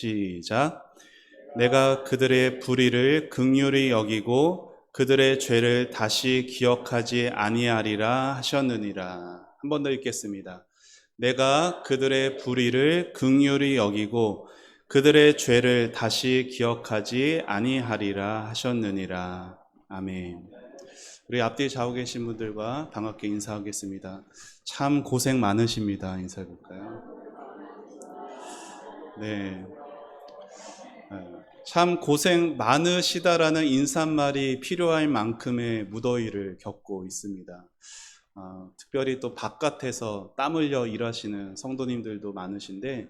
시작. 내가 그들의 불의를 긍휼히 여기고 그들의 죄를 다시 기억하지 아니하리라 하셨느니라. 한 번 더 읽겠습니다. 내가 그들의 불의를 긍휼히 여기고 그들의 죄를 다시 기억하지 아니하리라 하셨느니라. 아멘. 우리 앞뒤에 좌우 계신 분들과 반갑게 인사하겠습니다. 참 고생 많으십니다. 인사해 볼까요? 네. 참 고생 많으시다라는 인사말이 필요할 만큼의 무더위를 겪고 있습니다. 특별히 또 바깥에서 땀 흘려 일하시는 성도님들도 많으신데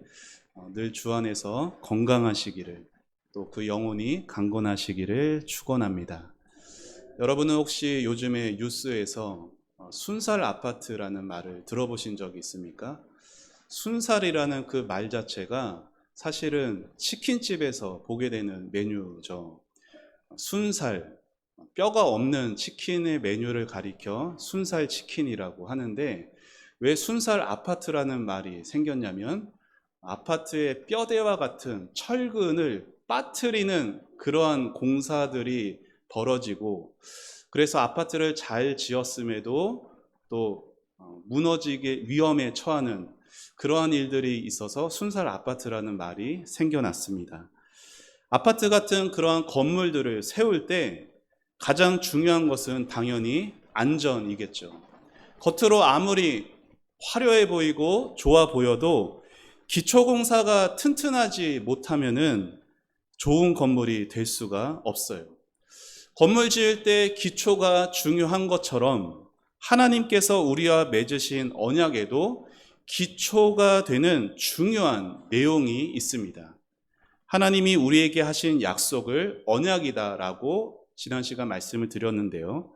늘 주 안에서 건강하시기를, 또 그 영혼이 강건하시기를 축원합니다. 여러분은 혹시 요즘에 뉴스에서 순살 아파트라는 말을 들어보신 적이 있습니까? 순살이라는 그 말 자체가 사실은 치킨집에서 보게 되는 메뉴죠. 순살, 뼈가 없는 치킨의 메뉴를 가리켜 순살 치킨이라고 하는데, 왜 순살 아파트라는 말이 생겼냐면 아파트의 뼈대와 같은 철근을 빠뜨리는 그러한 공사들이 벌어지고, 그래서 아파트를 잘 지었음에도 또 무너지게 위험에 처하는 그러한 일들이 있어서 순살 아파트라는 말이 생겨났습니다. 아파트 같은 그러한 건물들을 세울 때 가장 중요한 것은 당연히 안전이겠죠. 겉으로 아무리 화려해 보이고 좋아 보여도 기초공사가 튼튼하지 못하면은 좋은 건물이 될 수가 없어요. 건물 지을 때 기초가 중요한 것처럼 하나님께서 우리와 맺으신 언약에도 기초가 되는 중요한 내용이 있습니다. 하나님이 우리에게 하신 약속을 언약이다라고 지난 시간 말씀을 드렸는데요.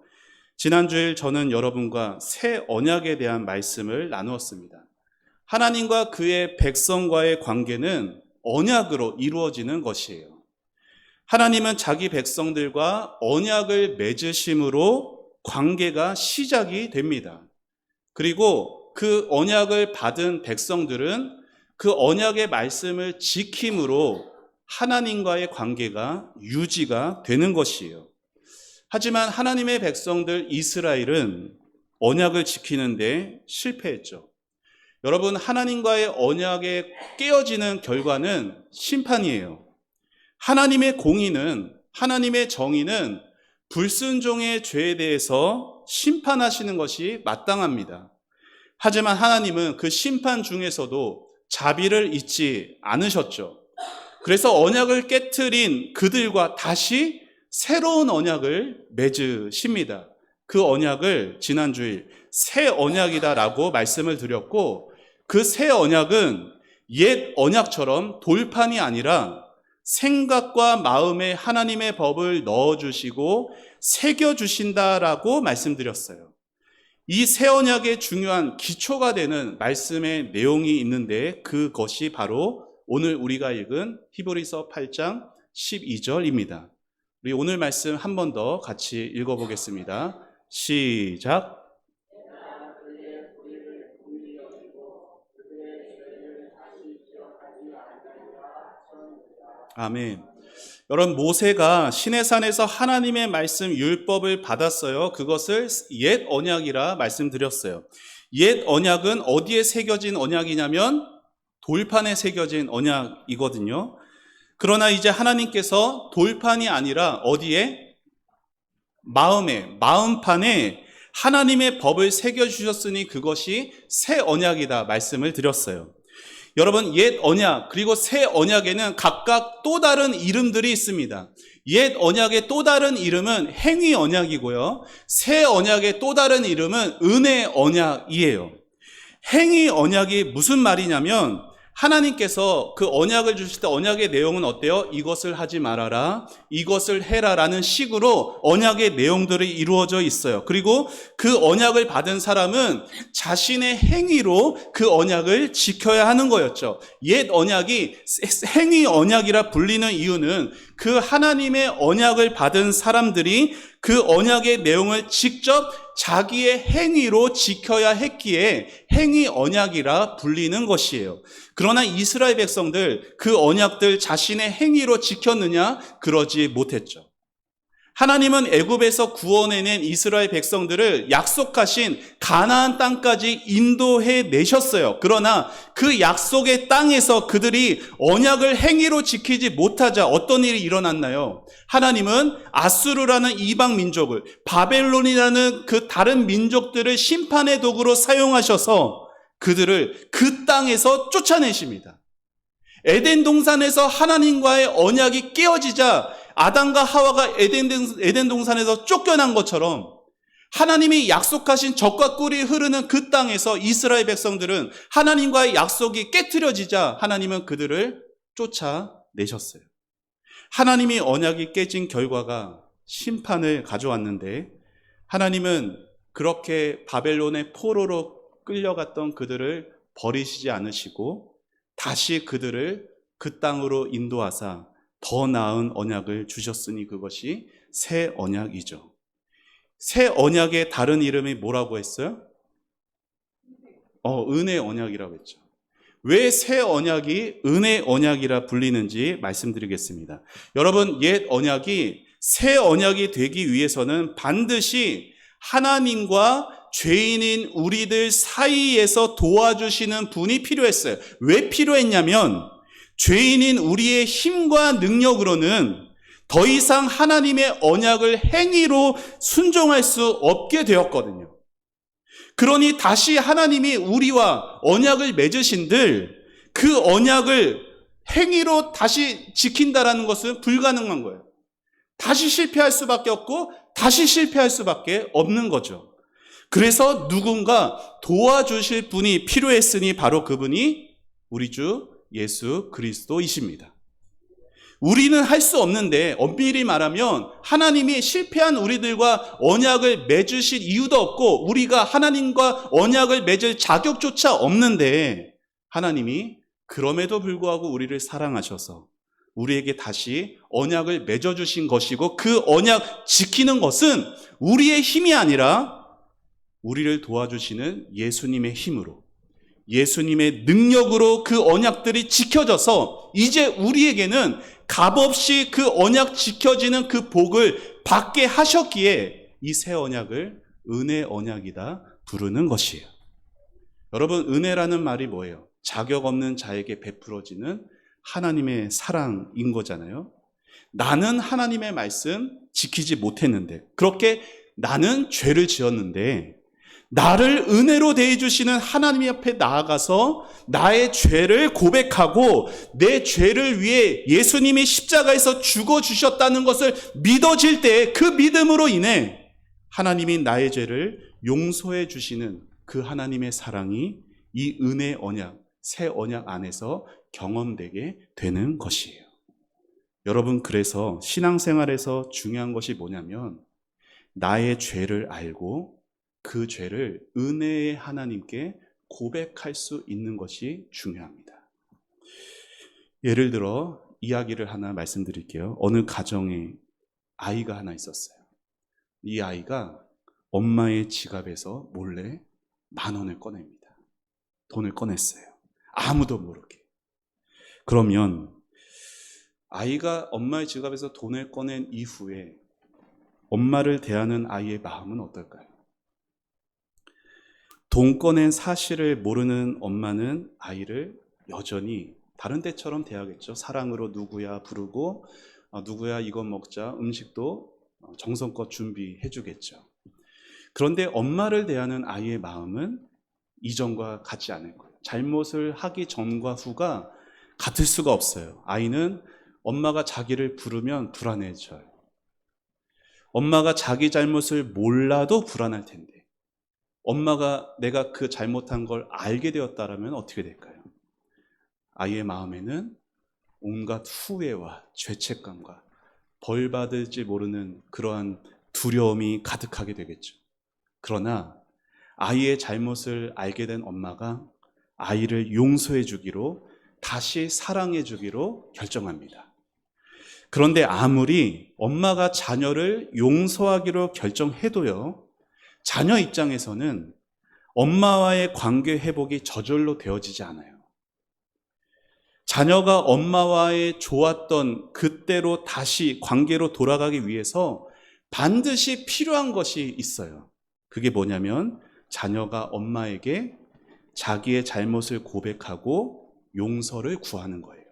지난 주일 저는 여러분과 새 언약에 대한 말씀을 나누었습니다. 하나님과 그의 백성과의 관계는 언약으로 이루어지는 것이에요. 하나님은 자기 백성들과 언약을 맺으심으로 관계가 시작이 됩니다. 그리고 그 언약을 받은 백성들은 그 언약의 말씀을 지킴으로 하나님과의 관계가 유지가 되는 것이에요. 하지만 하나님의 백성들 이스라엘은 언약을 지키는데 실패했죠. 여러분, 하나님과의 언약에 깨어지는 결과는 심판이에요. 하나님의 공의는, 하나님의 정의는 불순종의 죄에 대해서 심판하시는 것이 마땅합니다. 하지만 하나님은 그 심판 중에서도 자비를 잊지 않으셨죠. 그래서 언약을 깨트린 그들과 다시 새로운 언약을 맺으십니다. 그 언약을 지난주일 새 언약이다라고 말씀을 드렸고, 그 새 언약은 옛 언약처럼 돌판이 아니라 생각과 마음에 하나님의 법을 넣어주시고 새겨주신다라고 말씀드렸어요. 이 새 언약의 중요한 기초가 되는 말씀의 내용이 있는데, 그것이 바로 오늘 우리가 읽은 히브리서 8장 12절입니다. 우리 오늘 말씀 한 번 더 같이 읽어보겠습니다. 시작. 아멘. 여러분, 모세가 시내산에서 하나님의 말씀 율법을 받았어요. 그것을 옛 언약이라 말씀드렸어요. 옛 언약은 어디에 새겨진 언약이냐면 돌판에 새겨진 언약이거든요. 그러나 이제 하나님께서 돌판이 아니라 어디에? 마음판에 하나님의 법을 새겨주셨으니 그것이 새 언약이다 말씀을 드렸어요. 여러분, 옛 언약 그리고 새 언약에는 각각 또 다른 이름들이 있습니다. 옛 언약의 또 다른 이름은 행위 언약이고요, 새 언약의 또 다른 이름은 은혜 언약이에요. 행위 언약이 무슨 말이냐면, 하나님께서 그 언약을 주실 때 언약의 내용은 어때요? 이것을 하지 말아라, 이것을 해라라는 식으로 언약의 내용들이 이루어져 있어요. 그리고 그 언약을 받은 사람은 자신의 행위로 그 언약을 지켜야 하는 거였죠. 옛 언약이 행위 언약이라 불리는 이유는 그 하나님의 언약을 받은 사람들이 그 언약의 내용을 직접 자기의 행위로 지켜야 했기에 행위 언약이라 불리는 것이에요. 그러나 이스라엘 백성들 그 언약들 자신의 행위로 지켰느냐? 그러지 못했죠. 하나님은 애굽에서 구원해낸 이스라엘 백성들을 약속하신 가나안 땅까지 인도해 내셨어요. 그러나 그 약속의 땅에서 그들이 언약을 행위로 지키지 못하자 어떤 일이 일어났나요? 하나님은 아수르라는 이방 민족을, 바벨론이라는 그 다른 민족들을 심판의 도구로 사용하셔서 그들을 그 땅에서 쫓아내십니다. 에덴 동산에서 하나님과의 언약이 깨어지자 아담과 하와가 에덴 동산에서 쫓겨난 것처럼 하나님이 약속하신 젖과 꿀이 흐르는 그 땅에서 이스라엘 백성들은 하나님과의 약속이 깨트려지자 하나님은 그들을 쫓아내셨어요. 하나님이 언약이 깨진 결과가 심판을 가져왔는데 하나님은 그렇게 바벨론의 포로로 끌려갔던 그들을 버리시지 않으시고 다시 그들을 그 땅으로 인도하사 더 나은 언약을 주셨으니 그것이 새 언약이죠. 새 언약의 다른 이름이 뭐라고 했어요? 은혜 언약이라고 했죠. 왜 새 언약이 은혜 언약이라 불리는지 말씀드리겠습니다. 여러분, 옛 언약이 새 언약이 되기 위해서는 반드시 하나님과 죄인인 우리들 사이에서 도와주시는 분이 필요했어요. 왜 필요했냐면 죄인인 우리의 힘과 능력으로는 더 이상 하나님의 언약을 행위로 순종할 수 없게 되었거든요. 그러니 다시 하나님이 우리와 언약을 맺으신들 그 언약을 행위로 다시 지킨다라는 것은 불가능한 거예요. 다시 실패할 수밖에 없고 다시 실패할 수밖에 없는 거죠. 그래서 누군가 도와주실 분이 필요했으니 바로 그분이 우리 주 예수 그리스도이십니다. 우리는 할 수 없는데 엄밀히 말하면 하나님이 실패한 우리들과 언약을 맺으실 이유도 없고 우리가 하나님과 언약을 맺을 자격조차 없는데 하나님이 그럼에도 불구하고 우리를 사랑하셔서 우리에게 다시 언약을 맺어주신 것이고 그 언약 지키는 것은 우리의 힘이 아니라 우리를 도와주시는 예수님의 힘으로 예수님의 능력으로 그 언약들이 지켜져서 이제 우리에게는 값없이 그 언약 지켜지는 그 복을 받게 하셨기에 이 새 언약을 은혜 언약이다 부르는 것이에요. 여러분, 은혜라는 말이 뭐예요? 자격 없는 자에게 베풀어지는 하나님의 사랑인 거잖아요. 나는 하나님의 말씀 지키지 못했는데 그렇게 나는 죄를 지었는데 나를 은혜로 대해주시는 하나님 앞에 나아가서 나의 죄를 고백하고 내 죄를 위해 예수님이 십자가에서 죽어주셨다는 것을 믿어질 때 그 믿음으로 인해 하나님이 나의 죄를 용서해 주시는 그 하나님의 사랑이 이 은혜 언약, 새 언약 안에서 경험되게 되는 것이에요. 여러분, 그래서 신앙생활에서 중요한 것이 뭐냐면 나의 죄를 알고 그 죄를 은혜의 하나님께 고백할 수 있는 것이 중요합니다. 예를 들어 이야기를 하나 말씀드릴게요. 어느 가정에 아이가 하나 있었어요. 이 아이가 엄마의 지갑에서 몰래 10,000원을 꺼냅니다. 돈을 꺼냈어요. 아무도 모르게. 그러면 아이가 엄마의 지갑에서 돈을 꺼낸 이후에 엄마를 대하는 아이의 마음은 어떨까요? 돈 꺼낸 사실을 모르는 엄마는 아이를 여전히 다른 때처럼 대하겠죠. 사랑으로 누구야 부르고 누구야 이거 먹자, 음식도 정성껏 준비해 주겠죠. 그런데 엄마를 대하는 아이의 마음은 이전과 같지 않을 거예요. 잘못을 하기 전과 후가 같을 수가 없어요. 아이는 엄마가 자기를 부르면 불안해져요. 엄마가 자기 잘못을 몰라도 불안할 텐데 엄마가 내가 그 잘못한 걸 알게 되었다라면 어떻게 될까요? 아이의 마음에는 온갖 후회와 죄책감과 벌 받을지 모르는 그러한 두려움이 가득하게 되겠죠. 그러나 아이의 잘못을 알게 된 엄마가 아이를 용서해 주기로, 다시 사랑해 주기로 결정합니다. 그런데 아무리 엄마가 자녀를 용서하기로 결정해도요, 자녀 입장에서는 엄마와의 관계 회복이 저절로 되어지지 않아요. 자녀가 엄마와의 좋았던 그때로 다시 관계로 돌아가기 위해서 반드시 필요한 것이 있어요. 그게 뭐냐면 자녀가 엄마에게 자기의 잘못을 고백하고 용서를 구하는 거예요.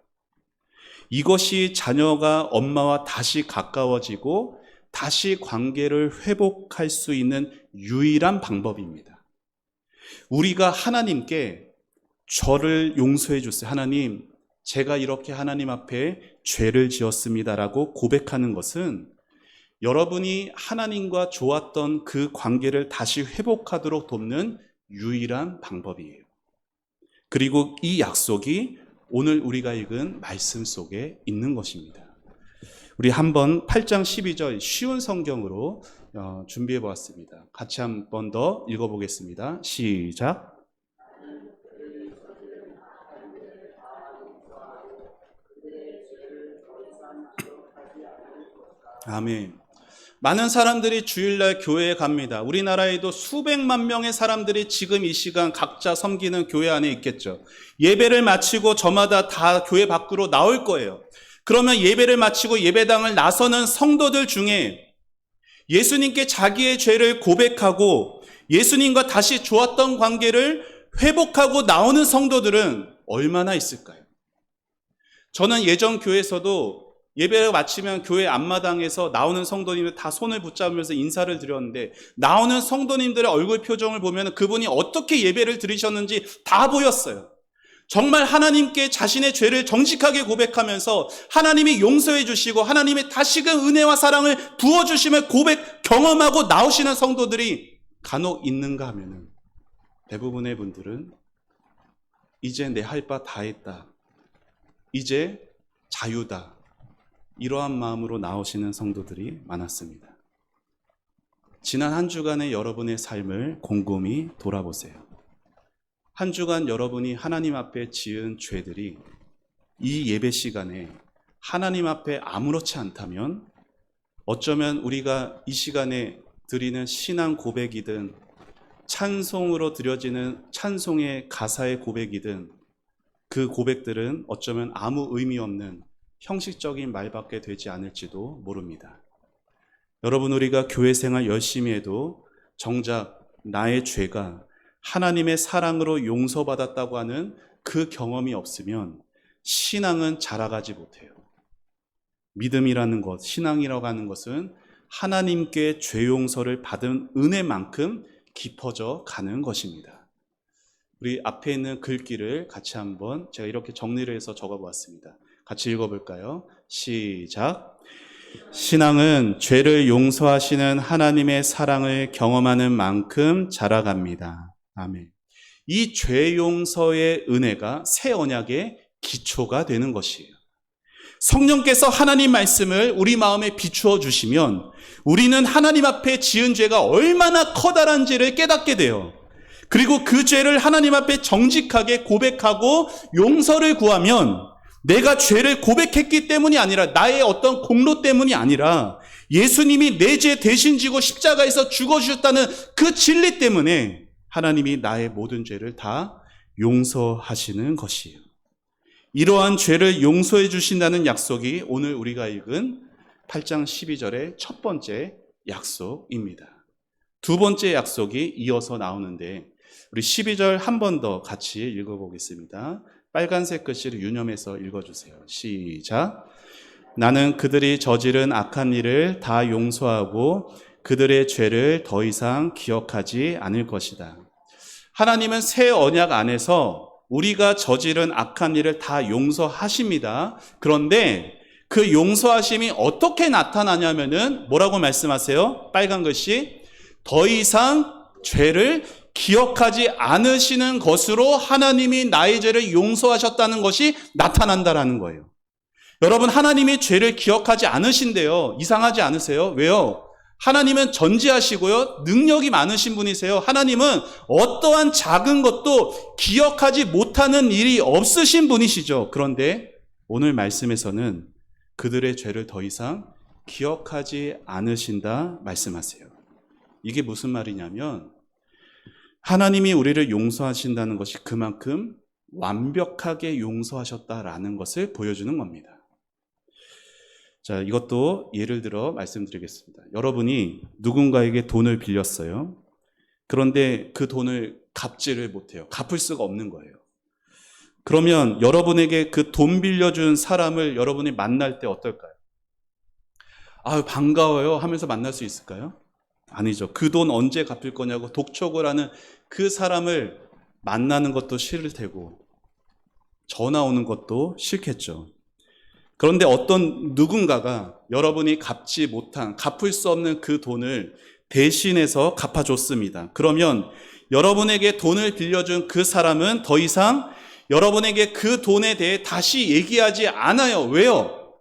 이것이 자녀가 엄마와 다시 가까워지고 다시 관계를 회복할 수 있는 유일한 방법입니다. 우리가 하나님께 저를 용서해 주세요. 하나님, 제가 이렇게 하나님 앞에 죄를 지었습니다라고 고백하는 것은 여러분이 하나님과 좋았던 그 관계를 다시 회복하도록 돕는 유일한 방법이에요. 그리고 이 약속이 오늘 우리가 읽은 말씀 속에 있는 것입니다. 우리 한번 8장 12절 쉬운 성경으로 준비해 보았습니다. 같이 한 번 더 읽어보겠습니다. 시작. 아멘. 많은 사람들이 주일날 교회에 갑니다. 우리나라에도 수백만 명의 사람들이 지금 이 시간 각자 섬기는 교회 안에 있겠죠. 예배를 마치고 저마다 다 교회 밖으로 나올 거예요. 그러면 예배를 마치고 예배당을 나서는 성도들 중에 예수님께 자기의 죄를 고백하고 예수님과 다시 좋았던 관계를 회복하고 나오는 성도들은 얼마나 있을까요? 저는 예전 교회에서도 예배를 마치면 교회 앞마당에서 나오는 성도님들 다 손을 붙잡으면서 인사를 드렸는데 나오는 성도님들의 얼굴 표정을 보면 그분이 어떻게 예배를 드리셨는지 다 보였어요. 정말 하나님께 자신의 죄를 정직하게 고백하면서 하나님이 용서해 주시고 하나님의 다시금 은혜와 사랑을 부어주심을 경험하고 나오시는 성도들이 간혹 있는가 하면은 대부분의 분들은 이제 내 할 바 다 했다. 이제 자유다. 이러한 마음으로 나오시는 성도들이 많았습니다. 지난 한 주간의 여러분의 삶을 곰곰이 돌아보세요. 한 주간 여러분이 하나님 앞에 지은 죄들이 이 예배 시간에 하나님 앞에 아무렇지 않다면 어쩌면 우리가 이 시간에 드리는 신앙 고백이든 찬송으로 드려지는 찬송의 가사의 고백이든 그 고백들은 어쩌면 아무 의미 없는 형식적인 말밖에 되지 않을지도 모릅니다. 여러분, 우리가 교회 생활 열심히 해도 정작 나의 죄가 하나님의 사랑으로 용서받았다고 하는 그 경험이 없으면 신앙은 자라가지 못해요. 믿음이라는 것, 신앙이라고 하는 것은 하나님께 죄 용서를 받은 은혜만큼 깊어져 가는 것입니다. 우리 앞에 있는 글귀를 같이 한번 제가 이렇게 정리를 해서 적어보았습니다. 같이 읽어볼까요? 시작. 신앙은 죄를 용서하시는 하나님의 사랑을 경험하는 만큼 자라갑니다. 아멘. 이 죄 용서의 은혜가 새 언약의 기초가 되는 것이에요. 성령께서 하나님 말씀을 우리 마음에 비추어 주시면 우리는 하나님 앞에 지은 죄가 얼마나 커다란지를 깨닫게 돼요. 그리고 그 죄를 하나님 앞에 정직하게 고백하고 용서를 구하면 내가 죄를 고백했기 때문이 아니라 나의 어떤 공로 때문이 아니라 예수님이 내 죄 대신 지고 십자가에서 죽어주셨다는 그 진리 때문에 하나님이 나의 모든 죄를 다 용서하시는 것이에요. 이러한 죄를 용서해 주신다는 약속이 오늘 우리가 읽은 8장 12절의 첫 번째 약속입니다. 두 번째 약속이 이어서 나오는데 우리 12절 한 번 더 같이 읽어보겠습니다. 빨간색 글씨를 유념해서 읽어주세요. 시작. 나는 그들이 저지른 악한 일을 다 용서하고 그들의 죄를 더 이상 기억하지 않을 것이다. 하나님은 새 언약 안에서 우리가 저지른 악한 일을 다 용서하십니다. 그런데 그 용서하심이 어떻게 나타나냐면은 뭐라고 말씀하세요? 빨간 글씨. 더 이상 죄를 기억하지 않으시는 것으로 하나님이 나의 죄를 용서하셨다는 것이 나타난다라는 거예요. 여러분, 하나님이 죄를 기억하지 않으신데요. 이상하지 않으세요? 왜요? 하나님은 전지하시고요. 능력이 많으신 분이세요. 하나님은 어떠한 작은 것도 기억하지 못하는 일이 없으신 분이시죠. 그런데 오늘 말씀에서는 그들의 죄를 더 이상 기억하지 않으신다 말씀하세요. 이게 무슨 말이냐면 하나님이 우리를 용서하신다는 것이 그만큼 완벽하게 용서하셨다라는 것을 보여주는 겁니다. 자, 이것도 예를 들어 말씀드리겠습니다. 여러분이 누군가에게 돈을 빌렸어요. 그런데 그 돈을 갚지를 못해요. 갚을 수가 없는 거예요. 그러면 여러분에게 그 돈 빌려준 사람을 여러분이 만날 때 어떨까요? 아유, 반가워요 하면서 만날 수 있을까요? 아니죠. 그 돈 언제 갚을 거냐고 독촉을 하는 그 사람을 만나는 것도 싫을 테고 전화 오는 것도 싫겠죠. 그런데 어떤 누군가가 여러분이 갚지 못한, 갚을 수 없는 그 돈을 대신해서 갚아줬습니다. 그러면 여러분에게 돈을 빌려준 그 사람은 더 이상 여러분에게 그 돈에 대해 다시 얘기하지 않아요. 왜요?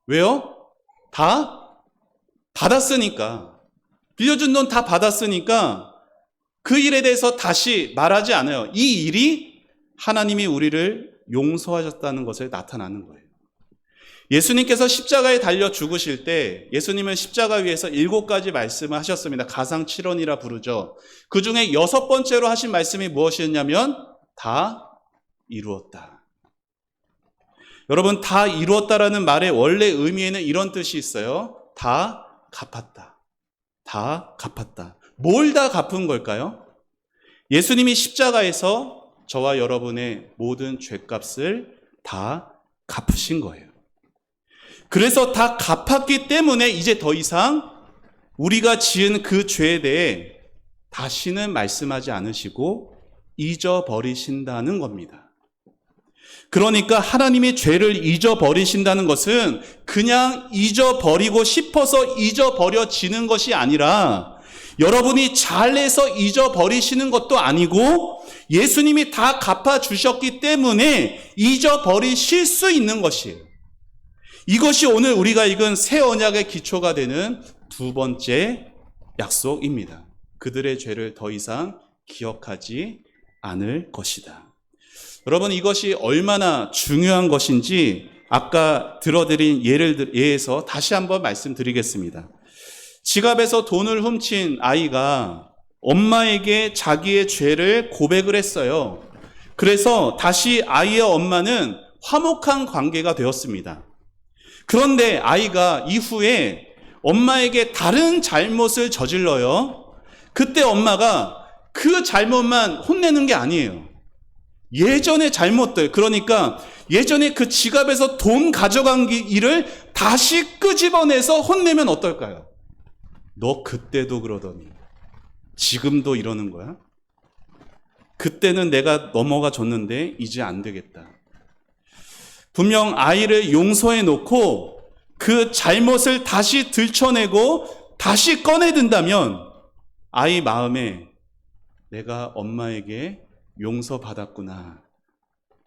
왜요? 다 받았으니까. 빌려준 돈 다 받았으니까 그 일에 대해서 다시 말하지 않아요. 이 일이 하나님이 우리를 용서하셨다는 것을 나타나는 거예요. 예수님께서 십자가에 달려 죽으실 때 예수님은 십자가 위에서 7가지 말씀을 하셨습니다. 가상칠언이라 부르죠. 그 중에 6번째로 하신 말씀이 무엇이었냐면 다 이루었다. 여러분, 다 이루었다라는 말의 원래 의미에는 이런 뜻이 있어요. 다 갚았다. 다 갚았다. 뭘 다 갚은 걸까요? 예수님이 십자가에서 저와 여러분의 모든 죄값을 다 갚으신 거예요. 그래서 다 갚았기 때문에 이제 더 이상 우리가 지은 그 죄에 대해 다시는 말씀하지 않으시고 잊어버리신다는 겁니다. 그러니까 하나님이 죄를 잊어버리신다는 것은 그냥 잊어버리고 싶어서 잊어버려지는 것이 아니라 여러분이 잘해서 잊어버리시는 것도 아니고 예수님이 다 갚아주셨기 때문에 잊어버리실 수 있는 것이에요. 이것이 오늘 우리가 읽은 새 언약의 기초가 되는 2번째 약속입니다. 그들의 죄를 더 이상 기억하지 않을 것이다. 여러분, 이것이 얼마나 중요한 것인지 아까 들어드린 예에서 다시 한번 말씀드리겠습니다. 지갑에서 돈을 훔친 아이가 엄마에게 자기의 죄를 고백을 했어요. 그래서 다시 아이의 엄마는 화목한 관계가 되었습니다. 그런데 아이가 이후에 엄마에게 다른 잘못을 저질러요. 그때 엄마가 그 잘못만 혼내는 게 아니에요. 예전의 잘못들, 그러니까 예전에 그 지갑에서 돈 가져간 일을 다시 끄집어내서 혼내면 어떨까요? 너 그때도 그러더니 지금도 이러는 거야? 그때는 내가 넘어가 줬는데 이제 안 되겠다. 분명 아이를 용서해 놓고 그 잘못을 다시 들춰내고 다시 꺼내든다면 아이 마음에 내가 엄마에게 용서받았구나,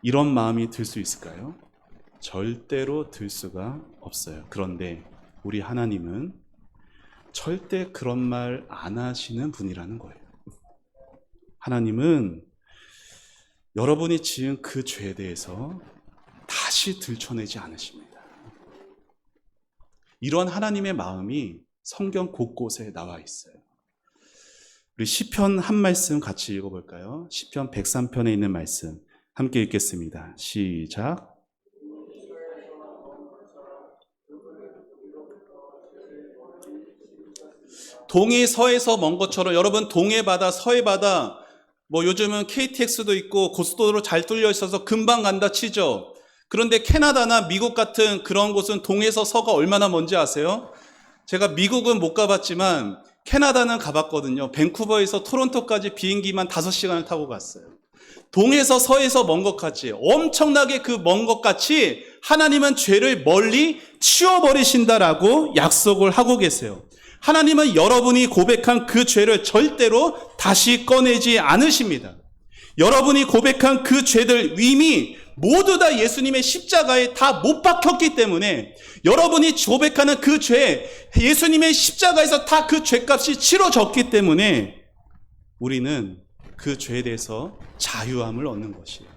이런 마음이 들 수 있을까요? 절대로 들 수가 없어요. 그런데 우리 하나님은 절대 그런 말 안 하시는 분이라는 거예요. 하나님은 여러분이 지은 그 죄에 대해서 다시 들춰내지 않으십니다. 이런 하나님의 마음이 성경 곳곳에 나와 있어요. 우리 시편 한 말씀 같이 읽어볼까요? 시편 103편에 있는 말씀 함께 읽겠습니다. 시작. 동이 서에서 먼 것처럼, 여러분, 동해 바다, 서해 바다, 뭐 요즘은 KTX도 있고 고속도로 잘 뚫려 있어서 금방 간다 치죠. 그런데 캐나다나 미국 같은 그런 곳은 동에서 서가 얼마나 먼지 아세요? 제가 미국은 못 가봤지만 캐나다는 가봤거든요. 밴쿠버에서 토론토까지 비행기만 5시간을 타고 갔어요. 동에서 서에서 먼 것 같이, 엄청나게 그 먼 것 같이 하나님은 죄를 멀리 치워버리신다라고 약속을 하고 계세요. 하나님은 여러분이 고백한 그 죄를 절대로 다시 꺼내지 않으십니다. 여러분이 고백한 그 죄들 이미 모두 다 예수님의 십자가에 다 못 박혔기 때문에 여러분이 고백하는 그 죄, 예수님의 십자가에서 다 그 죄값이 치러졌기 때문에 우리는 그 죄에 대해서 자유함을 얻는 것이에요.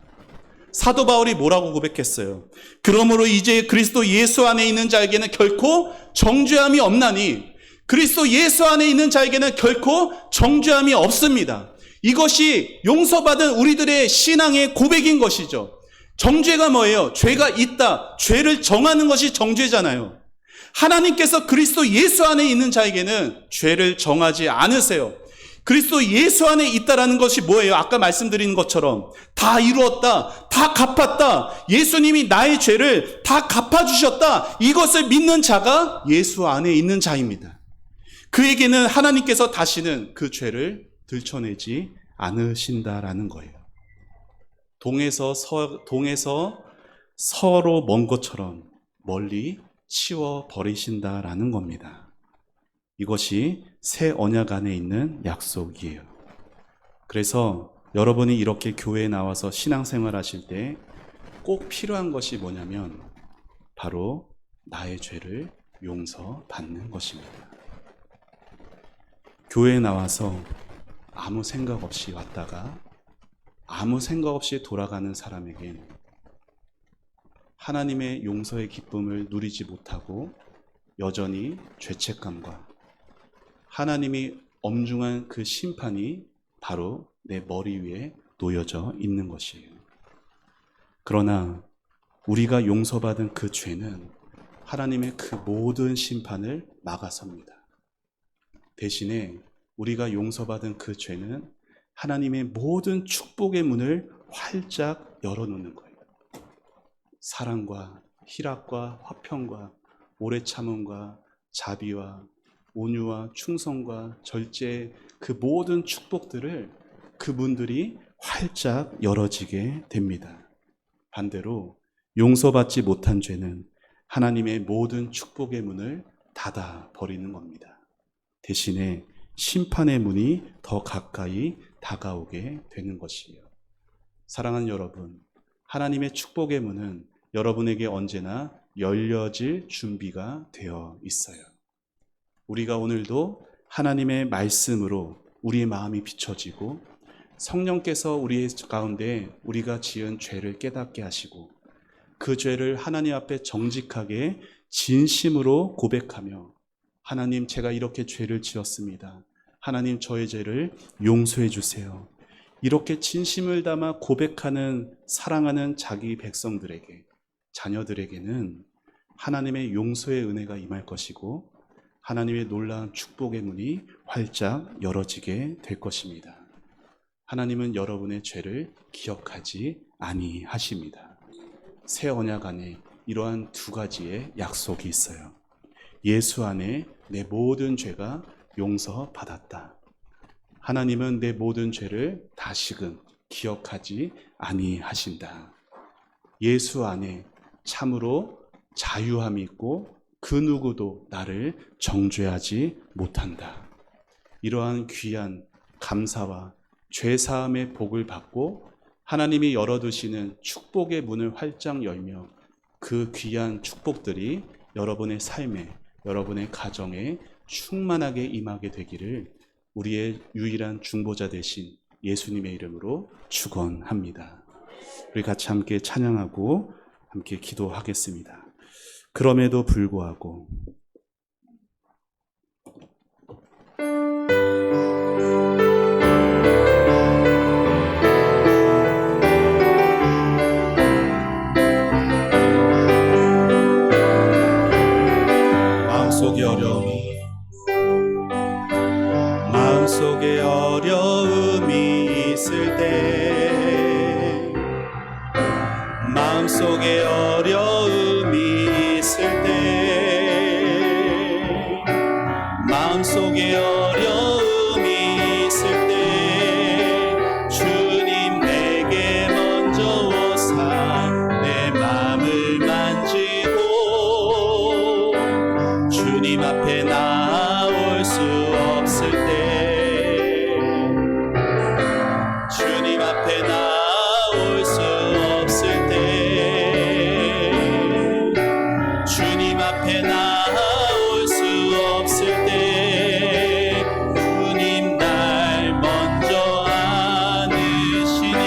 사도 바울이 뭐라고 고백했어요? 그러므로 이제 그리스도 예수 안에 있는 자에게는 결코 정죄함이 없나니 그리스도 예수 안에 있는 자에게는 결코 정죄함이 없습니다. 이것이 용서받은 우리들의 신앙의 고백인 것이죠. 정죄가 뭐예요? 죄가 있다. 죄를 정하는 것이 정죄잖아요. 하나님께서 그리스도 예수 안에 있는 자에게는 죄를 정하지 않으세요. 그리스도 예수 안에 있다라는 것이 뭐예요? 아까 말씀드린 것처럼 다 이루었다, 다 갚았다, 예수님이 나의 죄를 다 갚아주셨다, 이것을 믿는 자가 예수 안에 있는 자입니다. 그에게는 하나님께서 다시는 그 죄를 들춰내지 않으신다라는 거예요. 동에서 서로 먼 것처럼 멀리 치워버리신다라는 겁니다. 이것이 새 언약 안에 있는 약속이에요. 그래서 여러분이 이렇게 교회에 나와서 신앙생활 하실 때 꼭 필요한 것이 뭐냐면 바로 나의 죄를 용서받는 것입니다. 교회에 나와서 아무 생각 없이 왔다가 아무 생각 없이 돌아가는 사람에겐 하나님의 용서의 기쁨을 누리지 못하고 여전히 죄책감과 하나님이 엄중한 그 심판이 바로 내 머리 위에 놓여져 있는 것이에요. 그러나 우리가 용서받은 그 죄는 하나님의 그 모든 심판을 막아섭니다. 대신에 우리가 용서받은 그 죄는 하나님의 모든 축복의 문을 활짝 열어놓는 거예요. 사랑과 희락과 화평과 오래 참음과 자비와 온유와 충성과 절제, 그 모든 축복들을 그 문들이 활짝 열어지게 됩니다. 반대로 용서받지 못한 죄는 하나님의 모든 축복의 문을 닫아 버리는 겁니다. 대신에 심판의 문이 더 가까이 다가오게 되는 것이에요. 사랑하는 여러분, 하나님의 축복의 문은 여러분에게 언제나 열려질 준비가 되어 있어요. 우리가 오늘도 하나님의 말씀으로 우리의 마음이 비춰지고 성령께서 우리 가운데 우리가 지은 죄를 깨닫게 하시고 그 죄를 하나님 앞에 정직하게 진심으로 고백하며 하나님, 제가 이렇게 죄를 지었습니다. 하나님, 저의 죄를 용서해 주세요. 이렇게 진심을 담아 고백하는 사랑하는 자기 백성들에게, 자녀들에게는 하나님의 용서의 은혜가 임할 것이고 하나님의 놀라운 축복의 문이 활짝 열어지게 될 것입니다. 하나님은 여러분의 죄를 기억하지 아니하십니다. 새 언약 안에 이러한 두 가지의 약속이 있어요. 예수 안에 내 모든 죄가 용서받았다. 하나님은 내 모든 죄를 다시금 기억하지 아니하신다. 예수 안에 참으로 자유함이 있고 그 누구도 나를 정죄하지 못한다. 이러한 귀한 감사와 죄사함의 복을 받고 하나님이 열어두시는 축복의 문을 활짝 열며 그 귀한 축복들이 여러분의 삶에, 여러분의 가정에 충만하게 임하게 되기를 우리의 유일한 중보자 되신 예수님의 이름으로 축원합니다. 우리 같이 함께 찬양하고 함께 기도하겠습니다. 그럼에도 불구하고 마음속에 어려움이 있을 때, 마음속에 어려움이 있을 때, 마음속에 어려움이 있을 때 주님 내게 먼저 오사 내 마음을 만지고 주님 앞에 나올 수 없을 때, 주님 앞에 나올 수 없을 때, 주님 앞에 나올 수 없을 때 주님 날 먼저 안으시네.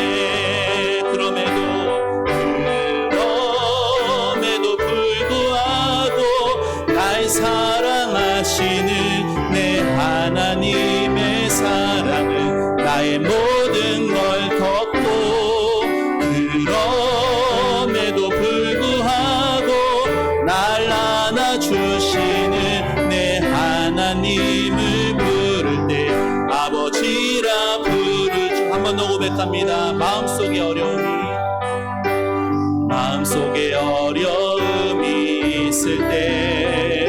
그럼에도 불구하고 날 사랑하시는 나의 모든 걸 덮고 그럼에도 불구하고 날 안아주시는 내 하나님을 부를 때 아버지라 부르죠. 한 번 더 고백합니다. 마음속에 어려움이 있을 때,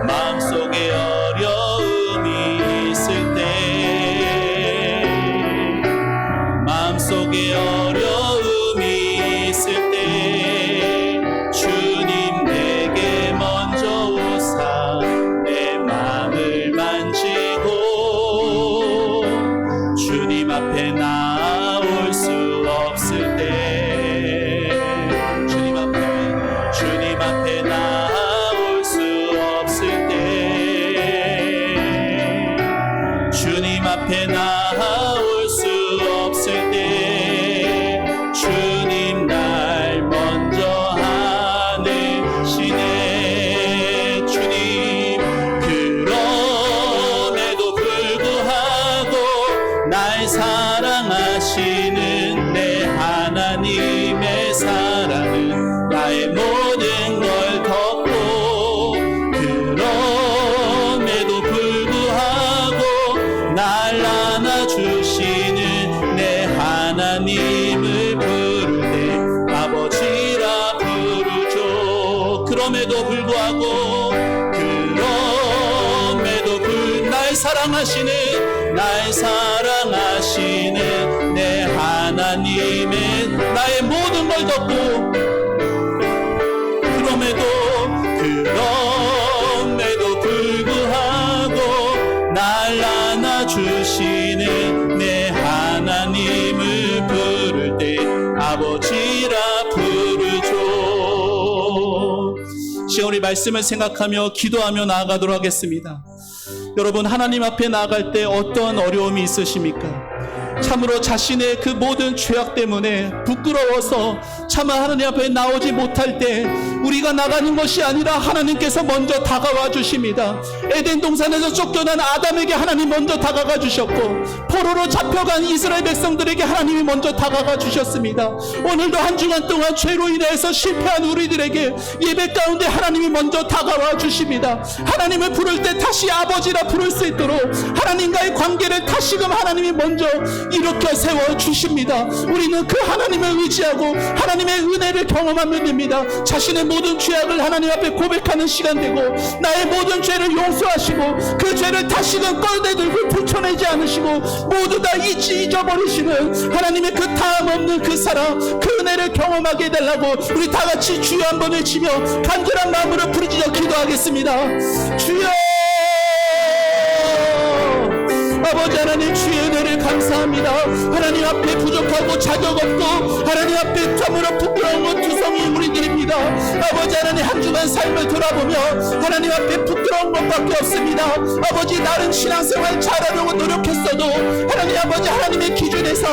마음속에 어려움이 있을 때, 마음속에 어려움이 있을 때 주님 내게 먼저 오사 내 마음을 만지고 주님 앞에 나올 수 없을 때, 주님 앞에 나올 수 없을 때, 주님 앞에 나올 수 없을 때 주님 날 먼저 하시네. 주님 그럼에도 불구하고 날 사랑하시는 내 하나님의 사랑은 나의 모든 걸 덮고 그럼에도 불구하고 날 안아주시는 내 하나님을 부를 때 아버지라 부르죠. 그럼에도 불구하고 날 사랑하시는 내 하나님의 나의 모든 걸 덮고 그럼에도 불구하고 날 안아주시는 내 하나님을 부를 때 아버지라 부르죠. 시간 우리 말씀을 생각하며 기도하며 나아가도록 하겠습니다. 여러분, 하나님 앞에 나아갈 때 어떠한 어려움이 있으십니까? 참으로 자신의 그 모든 죄악 때문에 부끄러워서 차마 하나님 앞에 나오지 못할 때 우리가 나가는 것이 아니라 하나님께서 먼저 다가와 주십니다. 에덴 동산에서 쫓겨난 아담에게 하나님 먼저 다가가 주셨고 포로로 잡혀간 이스라엘 백성들에게 하나님이 먼저 다가가 주셨습니다. 오늘도 한 주간 동안 죄로 인해서 실패한 우리들에게 예배 가운데 하나님이 먼저 다가와 주십니다. 하나님을 부를 때 다시 아버지라 부를 수 있도록 하나님과의 관계를 다시금 하나님이 먼저 일으켜 세워 주십니다. 우리는 그 하나님을 의지하고 하나님의 은혜를 경험하면 됩니다. 자신의 모든 죄악을 하나님 앞에 고백하는 시간 되고 나의 모든 죄를 용서하시고 그 죄를 다시금 꺼내들고 들춰내지 않으시고 모두 다 잊어버리시는 하나님의 그 다음 없는 그 사랑, 그 은혜를 경험하게 해달라고 우리 다 같이 주여 한 번 외치며 간절한 마음으로 부르짖어 기도하겠습니다. 주여! 아버지 하나님, 주의 은혜를 감사합니다. 하나님 앞에 부족하고 자격 없고 하나님 앞에 참으로 부끄러운 두성이 우리들입니다. 아버지 하나님, 한 주간 삶을 돌아보며 하나님 앞에 부끄러운 것밖에 없습니다. 아버지, 나는 신앙생활 잘하려고 노력했어도 하나님 아버지, 하나님의 기준에서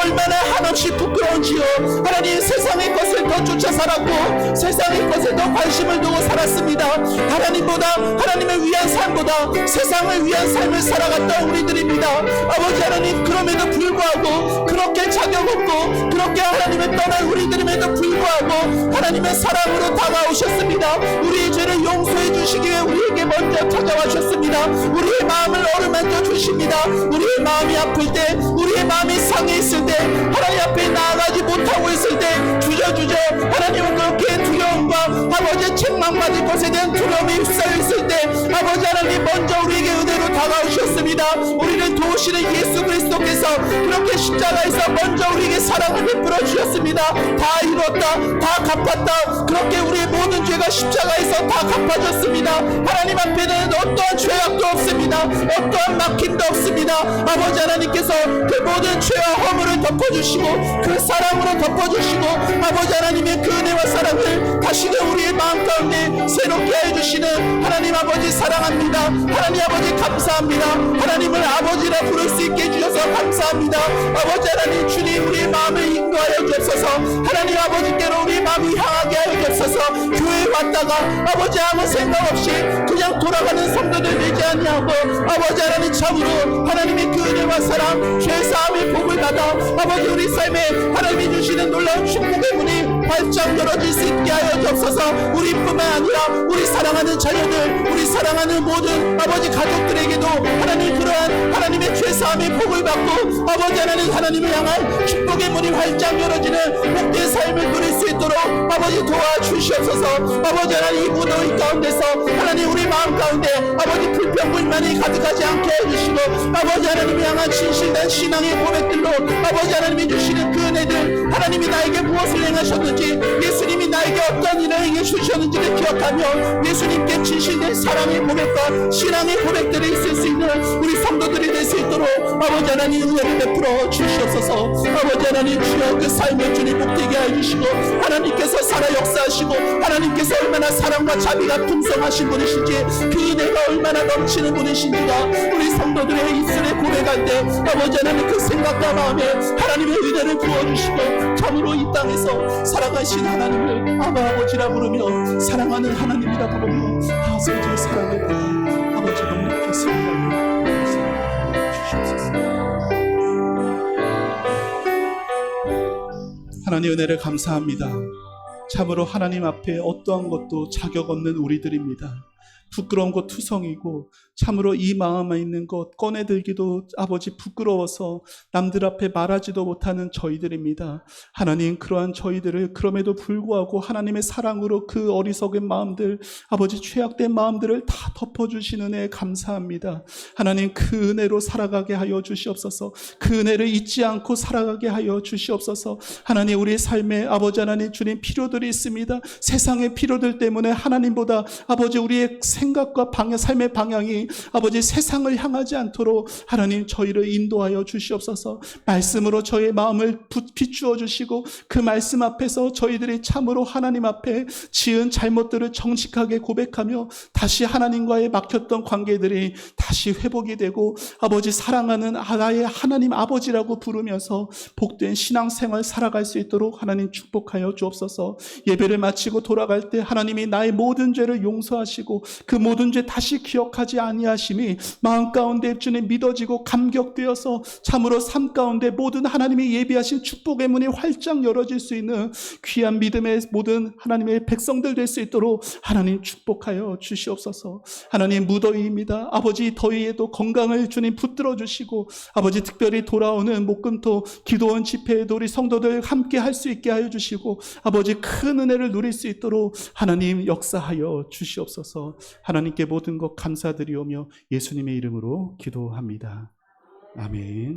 얼마나 한없이 부끄러운지요. 하나님, 세상의 것을 더 쫓아 살았고 세상의 것에 더 관심을 두고 살았습니다. 하나님보다, 하나님을 위한 삶보다 세상을 위한 삶을 살아갔던 우리들입니다. 아버지 하나님, 그럼에도 불구하고 그렇게 자격 없고 그렇게 하나님을 떠난 우리들임에도 불구하고 하나님의 사랑으로 다가오셨습니다. 우리의 죄를 용서해 주시기 위해 우리에게 먼저 찾아와셨습니다. 우리의 마음을 어루만져 주십니다. 우리의 마음이 아플 때, 우리의 마음이 상해 있을 때, 하나님 앞에 나아가지 못하고 있을 때 주저주저 하나님은 그렇게 두려움과 아버지 책망받을 것에 대한 두려움이 휩싸여 있을 때 아버지 하나님 먼저 우리에게 은혜로 다가오셨습니다. 우리를 도우시는 예수 그리스도께서 그렇게 십자가에서 먼저 우리에게 사랑을 베풀어 주셨습니다. 다 이뤘다, 다 갚았다. 그렇게 우리의 모든 죄가 십자가에서 다 갚아졌습니다. 하나님 앞에는 어떠한 죄악도 없습니다. 어떠한 막힘도 없습니다. 아버지 하나님께서 그 모든 죄와 허물을 덮어주시고 그 사랑으로 덮어주시고 아버지 하나님의 그 은혜와 사랑을 다시금 우리의 마음 가운데 새롭게 해주시는 하나님 아버지 사랑합니다. 하나님 아버지 감사합니다. 하나님을 아버지라 부를 수 있게 해주셔서 감사합니다. 아버지 하나님 주님 우리의 마음을 인도하여 주옵소서. 하나님 아버지께로 우리 마음이 향하게 하여 주옵소서. 교회에 왔다가 아버지 아무 생각 없이 그냥 돌아가는 성도들 되지 아니하고 아버지 하나님 참으로 하나님의 그 은혜와 사랑 죄사함의 복을 받아 아버지 우리 삶에 하나님이 주시는 놀라운 축복의 문이 활짝 열어질 수 있게 하여 주옵소서. 우리뿐만 아니라 우리 사랑하는 자녀들 우리 사랑하는 모든 아버지 가족들에게도 하나님 그러한 하나님의 죄사함의 복을 받고 아버지 하나님 하나님을 향한 축복의 문이 활짝 열어지는 복된 삶을 누릴 수 있도록 아버지 도와주시옵소서. 아버지 하나님 이 무더위 가운데서 하나님 우리 마음 가운데 아버지 불평불만이 가득하지 않게 해주시고 아버지 하나님을 향한 진실된 신앙의 고백들로 아버지 하나님이 주시는 그 은혜들 하나님이 나에게 무엇을 행하셨는지 예수님이 나에게 어떤 일을 행해 주셨는지를 기억하며 예수님께 진실된 사랑의 고백과 신앙의 고백들이 있을 수 있는 우리 성도들이 될 수 있도록 아버지 하나님 은혜를 베풀어 주시옵소서. 아버지 하나님 주여 그 삶의 주님 복되게 해주시고 하나님께서 살아 역사하시고 하나님께서 얼마나 사랑과 자비가 풍성하신 분이신지 그 은혜가 얼마나 넘치는 분이신지가 우리 성도들의 입술에 고백할 때 아버지 하나님 그 생각과 마음에 하나님의 은혜를 부어주시고 참으로 이 땅에서 살아가신 하나님을 아버지라 부르며 사랑하는 하나님이라 부르며 아버지의 사랑을 받아 아버지 넉넉히 승리하여 하나님 은혜를 감사합니다. 참으로 하나님 앞에 어떠한 것도 자격 없는 우리들입니다. 부끄러운 것 투성이고 참으로 이 마음에 있는 것 꺼내들기도 아버지 부끄러워서 남들 앞에 말하지도 못하는 저희들입니다. 하나님 그러한 저희들을 그럼에도 불구하고 하나님의 사랑으로 그 어리석은 마음들 아버지 죄악된 마음들을 다 덮어주시는 은혜에 감사합니다. 하나님 그 은혜로 살아가게 하여 주시옵소서. 그 은혜를 잊지 않고 살아가게 하여 주시옵소서. 하나님 우리의 삶에 아버지 하나님 주님 필요들이 있습니다. 세상의 필요들 때문에 하나님보다 아버지 우리의 생각과 삶의 방향이 아버지 세상을 향하지 않도록 하나님 저희를 인도하여 주시옵소서. 말씀으로 저희의 마음을 비추어 주시고 그 말씀 앞에서 저희들이 참으로 하나님 앞에 지은 잘못들을 정직하게 고백하며 다시 하나님과의 막혔던 관계들이 다시 회복이 되고 아버지 사랑하는 나의 하나님 아버지라고 부르면서 복된 신앙생활 살아갈 수 있도록 하나님 축복하여 주옵소서. 예배를 마치고 돌아갈 때 하나님이 나의 모든 죄를 용서하시고 그 모든 죄 다시 기억하지 아니하심이 마음 가운데 주님 믿어지고 감격되어서 참으로 삶 가운데 모든 하나님이 예비하신 축복의 문이 활짝 열어질 수 있는 귀한 믿음의 모든 하나님의 백성들 될 수 있도록 하나님 축복하여 주시옵소서. 하나님 무더위입니다. 아버지 더위에도 건강을 주님 붙들어 주시고 아버지 특별히 돌아오는 목금토 기도원 집회에도 우리 성도들 함께 할 수 있게 하여 주시고 아버지 큰 은혜를 누릴 수 있도록 하나님 역사하여 주시옵소서. 하나님께 모든 것 감사드리오며 예수님의 이름으로 기도합니다. 아멘.